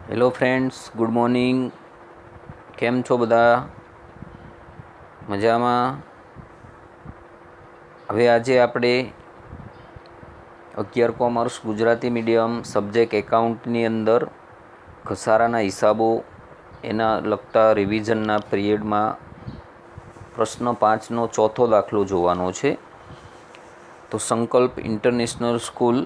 Hello friends, good morning. કેમ છો બધા? મજામાં? હવે આજે આપણે 11 કોમર્સ ગુજરાતી મીડિયમ સબ્જેક્ટ એકાઉન્ટની અંદર ઘસારાના હિસાબો એના લગતા રિવિઝનના પિરિયડમાં પ્રશ્ન 5નો ચોથો દાખલો જોવાનો છે. તો સંકલ્પ ઇન્ટરનેશનલ સ્કૂલ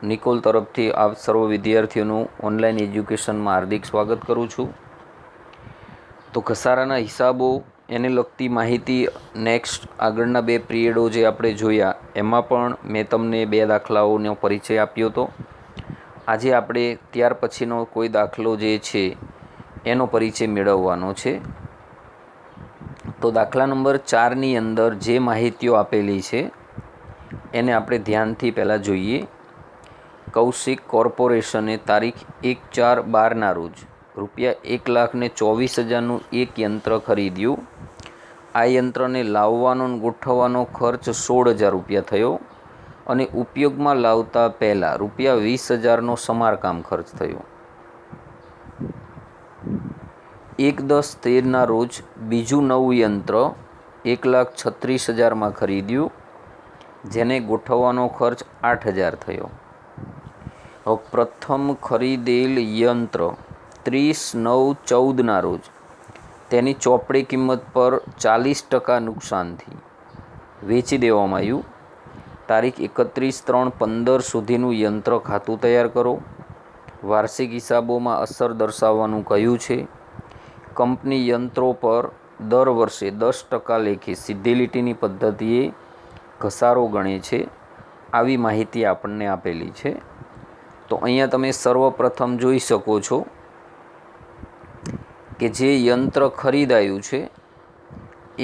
નિકોલ તરફથી આપ સર્વ વિદ્યાર્થીઓનું ઓનલાઈન એજ્યુકેશનમાં હાર્દિક સ્વાગત કરું છું. તો ઘસારાના હિસાબો એને લગતી માહિતી નેક્સ્ટ આગળના 2 પિરિયડો જે આપણે જોયા એમાં પણ મેં તમને 2 દાખલાઓનો પરિચય આપ્યો હતો. આજે આપણે ત્યાર પછીનો કોઈ દાખલો જે છે એનો પરિચય મેળવવાનો છે. તો દાખલા નંબર 4ની અંદર જે માહિતીઓ આપેલી છે એને આપણે ધ્યાનથી પહેલાં જોઈએ. કૌશિક કોર્પોરેશને તારીખ 1/4/12ના રોજ ₹1,24,000નું એક યંત્ર ખરીદ્યું. આ યંત્રને લાવવાનો અને ગોઠવવાનો ખર્ચ ₹16,000 થયો અને ઉપયોગમાં લાવતા પહેલાં ₹20,000નો સમારકામ ખર્ચ થયો. 1/10/13ના રોજ બીજું નવું યંત્ર 1,36,000માં ખરીદ્યું, જેને ગોઠવવાનો ખર્ચ 8,000 થયો. હવે પ્રથમ ખરીદેલ યંત્ર 30/9/14ના રોજ તેની ચોપડી કિંમત પર 40% નુકસાનથી વેચી દેવામાં આવ્યું. તારીખ 31/3/15 સુધીનું યંત્ર ખાતું તૈયાર કરો. વાર્ષિક હિસાબોમાં અસર દર્શાવવાનું કહ્યું છે. કંપની યંત્રો પર દર વર્ષે 10% લેખે સીધી લીટીની પદ્ધતિએ ઘસારો ગણે છે. આવી માહિતી આપણને આપેલી છે. તો અહીંયા તમે સર્વપ્રથમ જોઈ શકો છો કે જે યંત્ર ખરીદાયું છે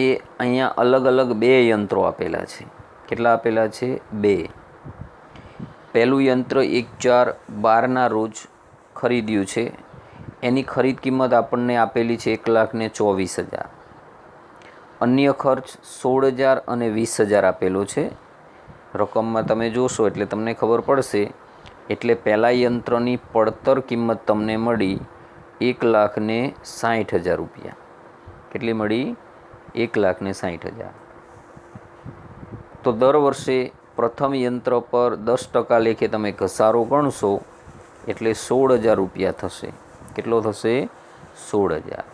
એ અહીંયા અલગ અલગ 2 યંત્રો આપેલા છે. કેટલા આપેલા છે? 2. પહેલું યંત્ર 1/4/12ના રોજ ખરીદ્યું છે. એની ખરીદ કિંમત આપણને આપેલી છે 1,24,000. અન્ય ખર્ચ 16,000 અને 20,000 આપેલો છે. રકમમાં તમે જોશો એટલે તમને ખબર પડશે. એટલે પહેલાં યંત્રની પડતર કિંમત તમને મળી ₹1,60,000. કેટલી મળી? 1,60,000. તો દર વર્ષે પ્રથમ યંત્ર પર 10% લેખે તમે ઘસારો ગણશો એટલે ₹16,000 થશે. કેટલો થશે? 16,000.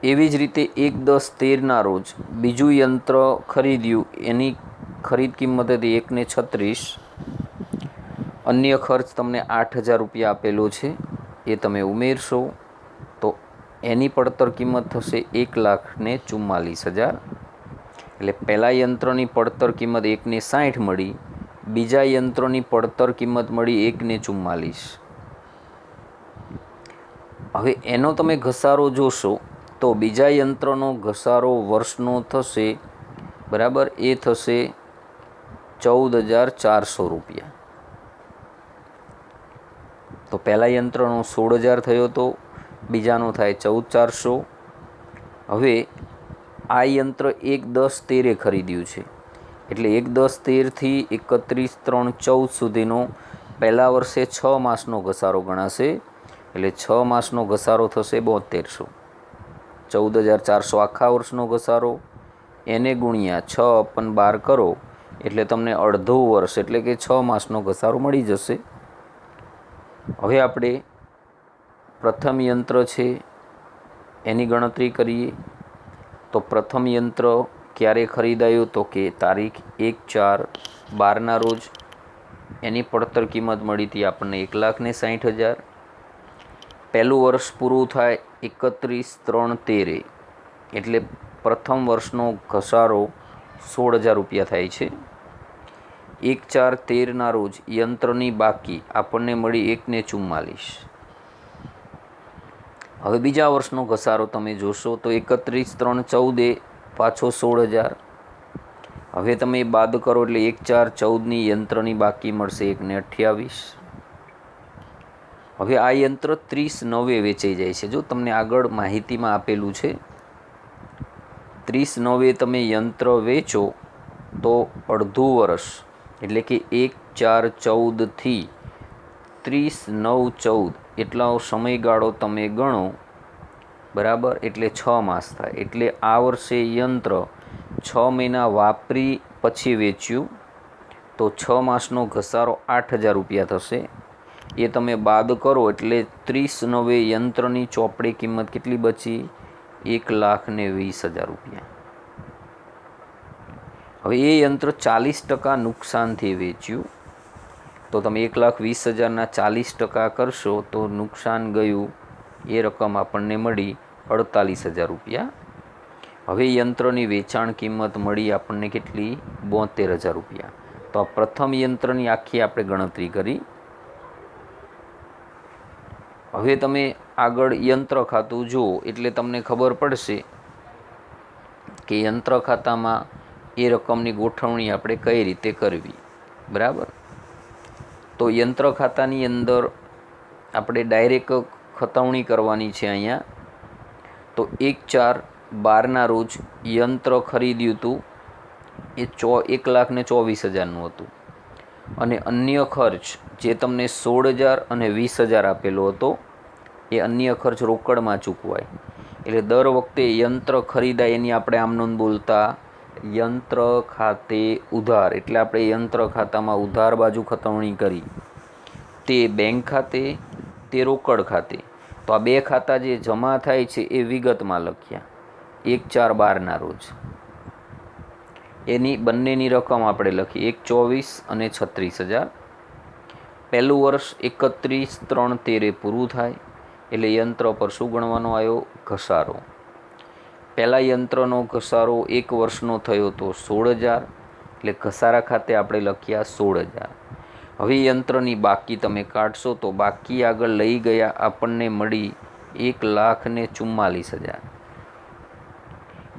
એવી જ રીતે 1/10/13ના રોજ બીજું યંત્ર ખરીદ્યું. એની ખરીદ કિંમત હતી 1,36,000. અન્ય ખર્ચ તમને ₹8,000 આપેલો છે. એ તમે ઉમેરશો તો એની પડતર કિંમત થશે 1,44,000. એટલે પહેલાં યંત્રની પડતર કિંમત 1,60,000 મળી. બીજા યંત્રની પડતર કિંમત મળી 1,44,000. હવે એનો તમે ઘસારો જોશો તો બીજા યંત્રનો ઘસારો વર્ષનો થશે, બરાબર, એ થશે ₹14,400. તો પહેલાં યંત્રનો 16,000 થયો હતો, બીજાનો થાય 14,400. હવે આ યંત્ર 1/10/13એ ખરીદ્યું છે એટલે 1/10/13થી 31/3/14 સુધીનો પહેલાં વર્ષે 6 માસનો ઘસારો ગણાશે. એટલે 6 માસનો ઘસારો થશે 7200. 14,400 આખા વર્ષનો ઘસારો, એને ગુણ્યા 6/12 કરો એટલે તમને અડધું વર્ષ એટલે કે 6 માસનો ઘસારો મળી જશે. હવે આપણે પ્રથમ યંત્ર છે એની ગણતરી કરીએ. તો પ્રથમ યંત્ર ક્યારે ખરીદાયું? તો કે તારીખ 1/4/12ના રોજ. એની પડતર કિંમત મળી હતી આપણને 1,60,000. પહેલું વર્ષ પૂરું થાય 31/3/13 એટલે પ્રથમ વર્ષનો ઘસારો ₹16,000 થાય છે. 1/4/13ના રોજ યંત્રની બાકી આપણને મળી 1,44,000. હવે બીજા વર્ષનો ઘસારો તમે જોશો તો 31/3/14 પાછો 16,000. હવે તમે બાદ કરો એટલે 1/4/14ની યંત્રની બાકી મળશે 1,28,000. હવે આ યંત્ર 30/9 વેચાઈ જાય છે. જો તમને આગળ માહિતીમાં આપેલું છે 30/9 તમે યંત્ર વેચો તો અડધું વર્ષ એટલે કે 1/4/14થી 30/9/14 એટલો સમયગાળો તમે ગણો, બરાબર, એટલે 6 માસ થાય. એટલે આ વર્ષે યંત્ર 6 મહિના વાપરી પછી વેચ્યું તો 6 માસનો ઘસારો 8,000 રૂપિયા થશે. એ તમે બાદ કરો એટલે 30/9 યંત્રની ચોપડી કિંમત કેટલી બચી? 1,20,000 રૂપિયા. હવે એ યંત્ર 40% નુકસાનથી વેચ્યું તો તમે 1,20,000ના 40% કરશો તો નુકસાન ગયું એ રકમ આપણને મળી 48,000 રૂપિયા. હવે યંત્રની વેચાણ કિંમત મળી આપણને કેટલી? 72,000 રૂપિયા. તો આ પ્રથમ યંત્રની આખી આપણે ગણતરી કરી. હવે તમે આગળ યંત્ર ખાતું જુઓ એટલે તમને ખબર પડશે કે યંત્ર ખાતામાં એ રકમની ગોઠવણી આપણે કઈ રીતે કરવી, બરાબર. તો યંત્ર ખાતાની અંદર આપણે ડાયરેક્ટ ખતવણી કરવાની છે. અહીંયા તો 1/4/12ના રોજ યંત્ર ખરીદ્યું હતું એ 1,24,000નું હતું અને અન્ય ખર્ચ જે તમને 16,000 અને 20,000 આપેલો હતો એ અન્ય ખર્ચ રોકડમાં ચૂકવાય. એટલે દર વખતે યંત્ર ખરીદાય એની આપણે આમ નોંધ બોલતા યંત્ર ખાતે ઉધાર. એટલે આપણે યંત્ર ખાતામાં ઉધાર બાજુ ખતવણી કરી, તે બેંક ખાતે, તે રોકડ ખાતે. તો આ બે ખાતા જે જમા થાય છે એ વિગતમાં લખ્યા 1/4/12ના રોજ. એની બંનેની રકમ આપણે લખી 1,24,000 અને 36,000. પહેલું વર્ષ 31/3/13 પૂરું થાય એટલે યંત્ર પર શું ગણવાનો આવ્યો? ઘસારો. પહેલાં યંત્રનો ઘસારો 1 વર્ષનો થયો તો 16,000 એટલે ઘસારા ખાતે આપણે લખ્યા 16,000. હવે યંત્રની બાકી તમે કાઢશો તો બાકી આગળ લઈ ગયા આપણને મળી 1,44,000.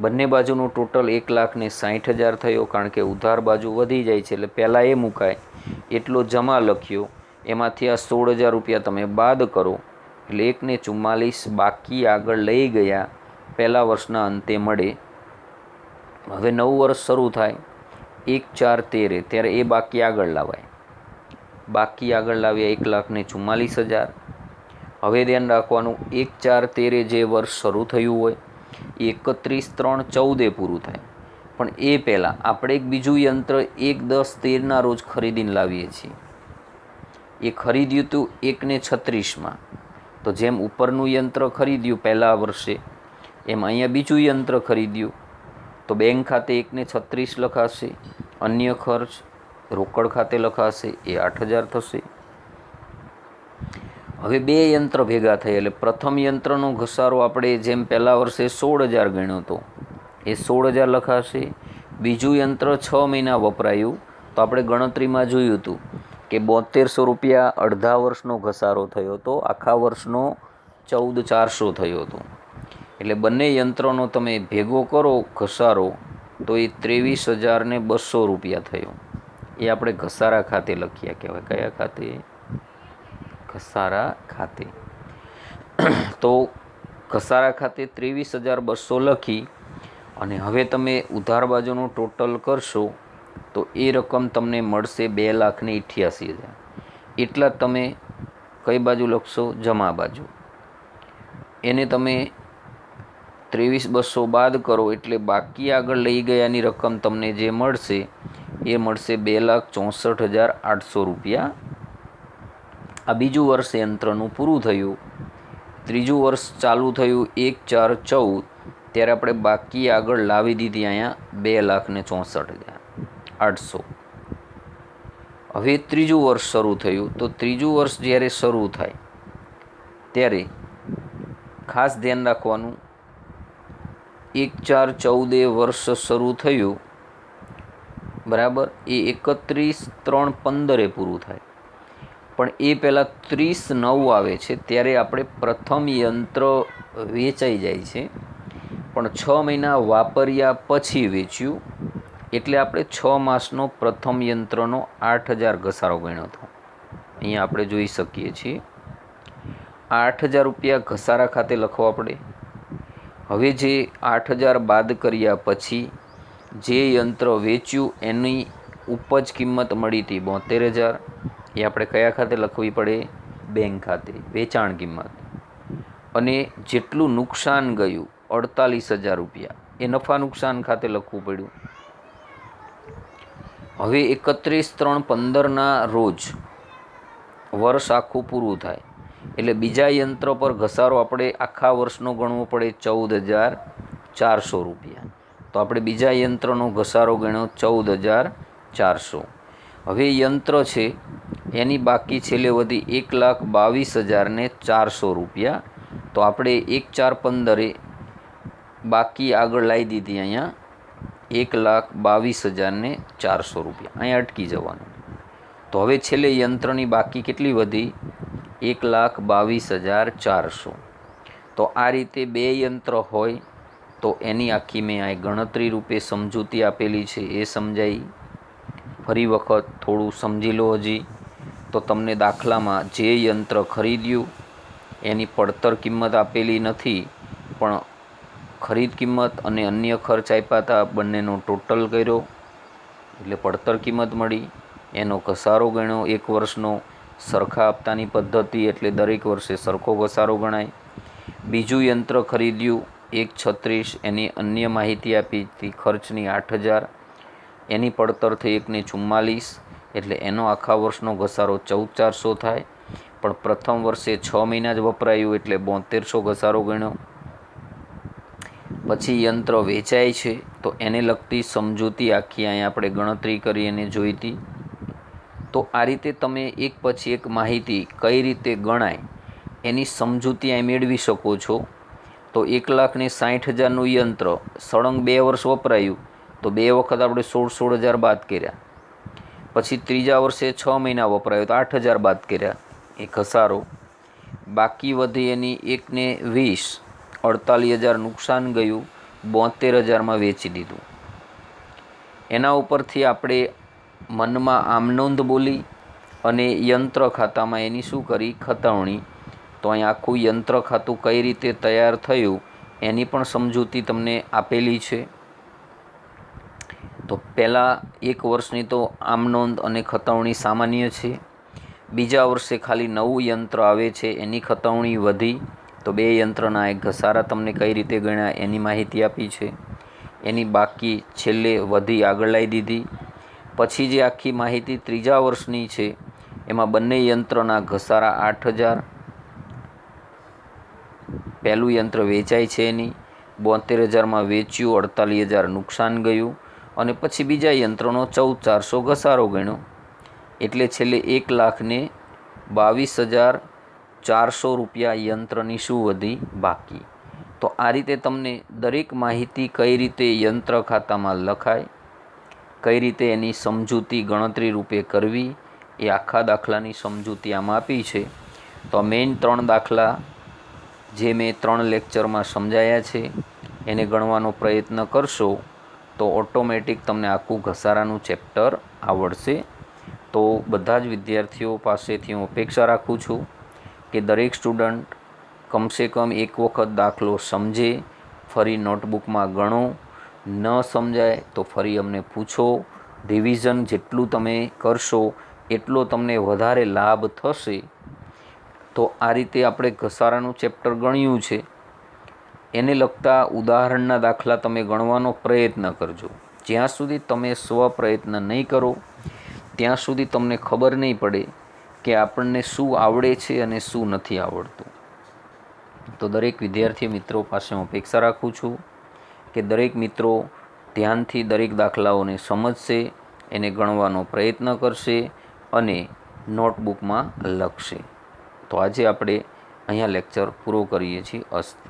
બંને બાજુનું ટોટલ 1,60,000 થયો. કારણ કે ઉધાર બાજુ વધી જાય છે એટલે પહેલાં એ મુકાય એટલો જમા લખ્યો, એમાંથી આ 16,000 રૂપિયા તમે બાદ કરો એટલે 1,44,000 બાકી આગળ લઈ ગયા પહેલાં વર્ષના અંતે મળે. હવે નવું વર્ષ શરૂ થાય 1/4/13 ત્યારે એ બાકી આગળ લાવાય. બાકી આગળ લાવ્યા 1,44,000. હવે ધ્યાન રાખવાનું 1/4/13 જે વર્ષ શરૂ થયું હોય એ 31/3/14 પૂરું થાય. પણ એ પહેલાં આપણે એક બીજું યંત્ર 1/10/13ના રોજ ખરીદીને લાવીએ છીએ. એ ખરીદ્યું હતું 1,36માં. તો જેમ ઉપરનું યંત્ર ખરીદ્યું પહેલાં વર્ષે એમ અહીંયા બીજું યંત્ર ખરીદ્યું તો બેંક ખાતે 1,36 લખાશે, અન્ય ખર્ચ રોકડ ખાતે લખાશે એ 8,000 થશે. હવે બે યંત્ર ભેગા થાય એટલે પ્રથમ યંત્રનો ઘસારો આપણે જેમ પહેલા વર્ષે 16,000 ગણ્યો હતો એ 16,000 લખાશે. બીજું યંત્ર 6 મહિના વપરાયું તો આપણે ગણતરીમાં જોયું હતું કે 7200 રૂપિયા અડધા વર્ષનો ઘસારો થયો હતો, આખા વર્ષનો 14,400 થયો હતો. એટલે બંને યંત્રનો તમે ભેગો કરો ઘસારો તો એ 23,200 રૂપિયા થયો. એ આપણે ઘસારા ખાતે લખ્યા કહેવાય. કયા ખાતે? ઘસારા ખાતે. તો ઘસારા ખાતે 23,200 લખી અને હવે તમે ઉધાર બાજુનું ટોટલ કરશો તો એ રકમ તમને મળશે 2,88,000. એટલા તમે કઈ બાજુ લખશો? જમા બાજુ. એને તમે 23,200 બાદ કરો એટલે બાકી આગળ લઈ ગયાની રકમ તમને જે મળશે એ મળશે 2,64,800 રૂપિયા. આ બીજું વર્ષ યંત્રનું પૂરું થયું. ત્રીજું વર્ષ ચાલુ થયું 1/4/14 ત્યારે આપણે બાકી આગળ લાવી દીધી અહીંયા 2,64,800. હવે ત્રીજું વર્ષ શરૂ થયું તો ત્રીજું વર્ષ જ્યારે શરૂ થાય ત્યારે ખાસ ધ્યાન રાખવાનું 1/4/14 વર્ષ શરૂ થયું, બરાબર, એ 31/3/15 પૂરું થાય. પણ એ પહેલાં 30/9 આવે છે ત્યારે આપણે પ્રથમ યંત્ર વેચાઈ જાય છે પણ 6 મહિના વાપર્યા પછી વેચ્યું એટલે આપણે 6 માસનો પ્રથમ યંત્રનો 8,000 ઘસારો ગણ્યો હતો. અહીંયા આપણે જોઈ શકીએ છીએ 8,000 રૂપિયા ઘસારા ખાતે લખવા પડે. હવે જે 8,000 બાદ કર્યા પછી જે યંત્ર વેચ્યું એની ઉપજ કિંમત મળી હતી 72,000. એ આપણે કયા ખાતે લખવી પડે? બેંક ખાતે વેચાણ કિંમત, અને જેટલું નુકસાન ગયું 48,000 રૂપિયા એ નફા નુકસાન ખાતે લખવું પડ્યું. હવે 31/3/15ના રોજ વર્ષ આખું પૂરું થાય એટલે બીજા યંત્ર પર ઘસારો આપણે આખા વર્ષનો ગણવો પડે 14,400 રૂપિયા. તો આપણે બીજા યંત્રનો ઘસારો ગણ્યો 14,400. હવે યંત્ર છે એની બાકી છેલ્લે વધી 1,22,400 રૂપિયા. તો આપણે 1/4/15 બાકી આગળ લાવી દીધી અહીંયા 1,22,400 રૂપિયા. અહીંયા અટકી જવાનું. તો હવે છેલ્લે યંત્રની બાકી કેટલી વધી? 1,22,400. તો આ રીતે બે યંત્ર હોય તો એની આખી મેં આ ગણતરી રૂપે સમજૂતી આપેલી છે એ સમજાઈ. ફરી વખત થોડું સમજી લો હજી તો તમને દાખલામાં જે યંત્ર ખરીદ્યું એની પડતર કિંમત આપેલી નથી, પણ ખરીદ કિંમત અને અન્ય ખર્ચ આપ્યા હતા, બંનેનો ટોટલ કર્યો એટલે પડતર કિંમત મળી. એનો ઘસારો ગણ્યો એક વર્ષનો, સરખા હપ્તાની પદ્ધતિ એટલે દરેક વર્ષે સરખો ઘસારો ગણાય. બીજું યંત્ર ખરીદ્યું 1,36, એની અન્ય માહિતી આપી હતી ખર્ચની 8,000, એની પડતર થઈ 1,44 એટલે એનો આખા વર્ષનો ઘસારો 14,400 થાય. પણ પ્રથમ વર્ષે 6 મહિના જ વપરાયું એટલે 7200 ઘસારો ગણ્યો. પછી યંત્ર વેચાય છે તો એને લગતી સમજૂતી આખી અહીંયા આપણે ગણતરી કરી અને જોઈ હતી. તો આ રીતે તમે એક પછી એક માહિતી કઈ રીતે ગણાય એની સમજૂતી અહીં મેળવી શકો છો. તો 1,60,000નું યંત્ર સળંગ 2 વર્ષ વપરાયું તો 2 વખત આપણે 16,000 બાદ કર્યા. પછી ત્રીજા વર્ષે 6 મહિના વપરાયું તો 8,000 બાદ કર્યા એ ઘસારો. બાકી વધી એની 1,20, 48,000 નુકસાન ગયું, 72,000માં વેચી દીધું. એના ઉપરથી આપણે મનમાં આમનોંધ બોલી અને યંત્ર ખાતામાં એની શું કરી? ખતવણી. તો અહીં આખું યંત્ર ખાતું કઈ રીતે તૈયાર થયું એની પણ સમજૂતી તમને આપેલી છે. તો પહેલાં એક વર્ષની તો આમનોંધ અને ખતવણી સામાન્ય છે. બીજા વર્ષે ખાલી નવું યંત્ર આવે છે એની ખતવણી વધી તો બે યંત્રના એક ઘસારા તમને કઈ રીતે ગણ્યા એની માહિતી આપી છે. એની બાકી છેલ્લે વધી આગળ લાવી દીધી. પછી જે આખી માહિતી ત્રીજા વર્ષની છે એમાં બંને યંત્રના ઘસારા 8,000. પહેલું યંત્ર વેચાય છે એની 72,000માં વેચ્યું, 48,000 નુકસાન ગયું, અને પછી બીજા યંત્રનો 14,400 ઘસારો ગણ્યો એટલે છેલ્લે 1,22,400 રૂપિયા યંત્રની શું વધી? બાકી. તો આ રીતે તમને દરેક માહિતી કઈ રીતે યંત્ર ખાતામાં લખાય, કઈ રીતે એની સમજૂતી ગણતરી રૂપે કરવી એ આખા દાખલાની સમજૂતી આમાં આપી છે. તો મેઇન 3 દાખલા જે મેં 3 લેક્ચરમાં સમજાયા છે એને ગણવાનો પ્રયત્ન કરશો તો ઓટોમેટિક તમને આખું ઘસારાનું ચેપ્ટર આવડશે. તો બધા જ વિદ્યાર્થીઓ પાસેથી હું અપેક્ષા રાખું છું કે દરેક સ્ટુડન્ટ કમસે કમ એક વખત દાખલો સમજે, ફરી નોટબુકમાં ગણો, ન સમજાય તો ફરી અમને પૂછો. રિવિઝન જેટલું તમે કરશો એટલો તમને વધારે લાભ થશે. તો આ રીતે આપણે ઘસારાનું ચેપ્ટર ગણ્યું છે એને લગતા ઉદાહરણના દાખલા તમે ગણવાનો પ્રયત્ન કરજો. જ્યાં સુધી તમે સ્વપ્રયત્ન નહીં કરો ત્યાં સુધી તમને ખબર નહીં પડે કે આપણને શું આવડે છે અને શું નથી આવડતું. તો દરેક વિદ્યાર્થી મિત્રો પાસે હું અપેક્ષા રાખું છું કે દરેક મિત્રો ધ્યાનથી દરેક દાખલાઓને સમજશે, એને ગણવાનો પ્રયત્ન કરશે અને નોટબુકમાં લખશે. તો આજે આપણે અહીંયા લેક્ચર પૂરો કરીએ છીએ. અસ્તુ.